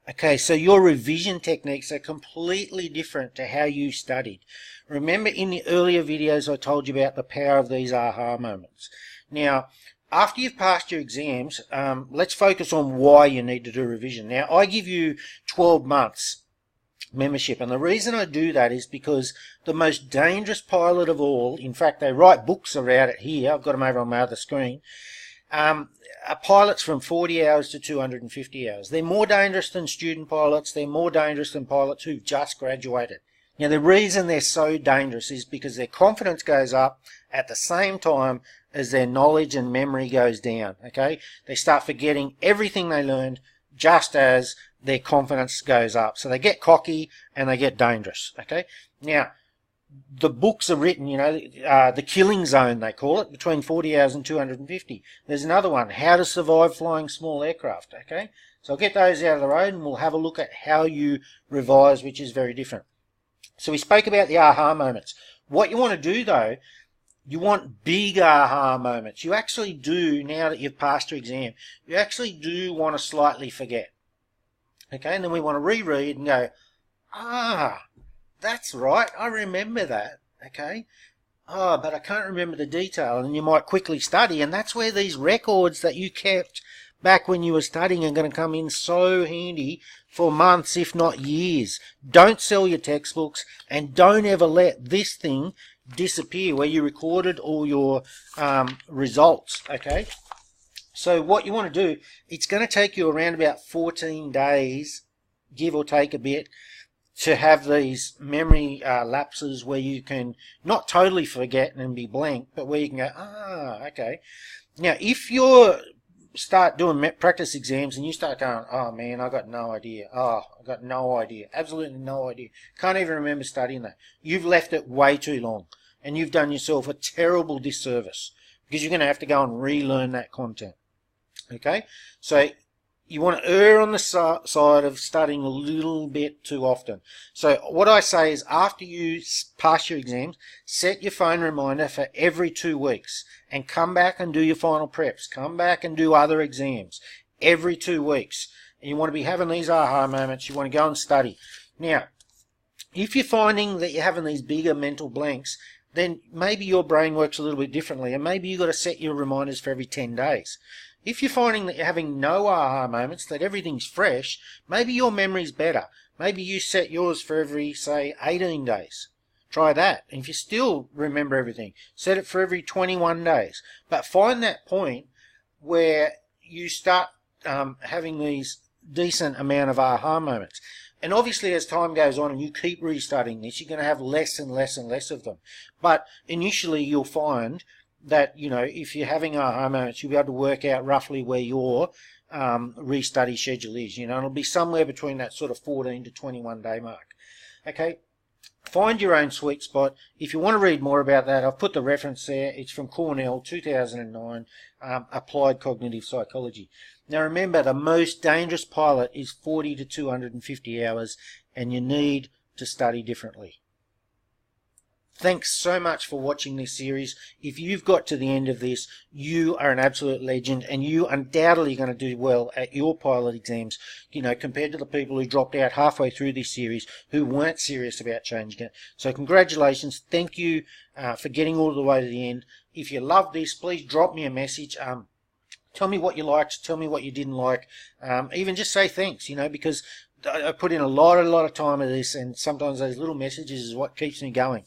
Okay, so your revision techniques are completely different to how you studied. Remember in the earlier videos I told you about the power of these aha moments. Now, after you've passed your exams, let's focus on why you need to do revision. Now, I give you 12 months membership, and the reason I do that is because the most dangerous pilot of all, in fact they write books about it here, I've got them over on my other screen, are pilots from 40 hours to 250 hours. They're more dangerous than student pilots. They're more dangerous than pilots who've just graduated. Now, the reason they're so dangerous is because their confidence goes up at the same time as their knowledge and memory goes down, okay? They start forgetting everything they learned just as their confidence goes up. So they get cocky and they get dangerous, okay? Now, the books are written, you know, the killing zone, they call it, between 40 hours and 250. There's another one, how to survive flying small aircraft, okay? So I'll get those out of the road and we'll have a look at how you revise, which is very different. So we spoke about the aha moments. What you want to do, though, you want big aha moments. You actually do, now that you've passed your exam, you actually do want to slightly forget. Okay, and then we want to reread and go, that's right, I remember that, okay? Oh, but I can't remember the detail, and you might quickly study, and that's where these records that you kept back when you were studying are going to come in so handy for months, if not years. Don't sell your textbooks, and don't ever let this thing disappear where you recorded all your results, okay? So what you want to do, it's going to take you around about 14 days, give or take a bit, to have these memory lapses where you can not totally forget and be blank, but where you can go, okay. Now, if you start doing practice exams and you start going, oh man, I got no idea. Oh, I got no idea. Absolutely no idea. Can't even remember studying that. You've left it way too long, and you've done yourself a terrible disservice because you're going to have to go and relearn that content. Okay, so you want to err on the side of studying a little bit too often. So what I say is, after you pass your exams, set your phone reminder for every 2 weeks and come back and do your final preps. Come back and do other exams every 2 weeks. And you want to be having these aha moments. You want to go and study. Now, if you're finding that you're having these bigger mental blanks, then maybe your brain works a little bit differently, and maybe you've got to set your reminders for every 10 days. If you're finding that you're having no aha moments, that everything's fresh, maybe your memory's better. Maybe you set yours for every, say, 18 days. Try that. And if you still remember everything, set it for every 21 days. But find that point where you start having these decent amount of aha moments. And obviously as time goes on and you keep restudying this, you're going to have less and less and less of them. But initially you'll find that, you know, if you're having aha moments, you'll be able to work out roughly where your restudy schedule is. You know, it'll be somewhere between that sort of 14 to 21 day mark. Okay, find your own sweet spot. If you want to read more about that, I've put the reference there. It's from Cornell, 2009, Applied Cognitive Psychology. Now remember, the most dangerous pilot is 40 to 250 hours, and you need to study differently. Thanks so much for watching this series. If you've got to the end of this, you are an absolute legend, and you undoubtedly are going to do well at your pilot exams, you know, compared to the people who dropped out halfway through this series who weren't serious about changing it. So congratulations. Thank you for getting all the way to the end. If you love this, please drop me a message. Tell me what you liked, tell me what you didn't like. Even just say thanks, you know, because I put in a lot of time of this, and sometimes those little messages is what keeps me going.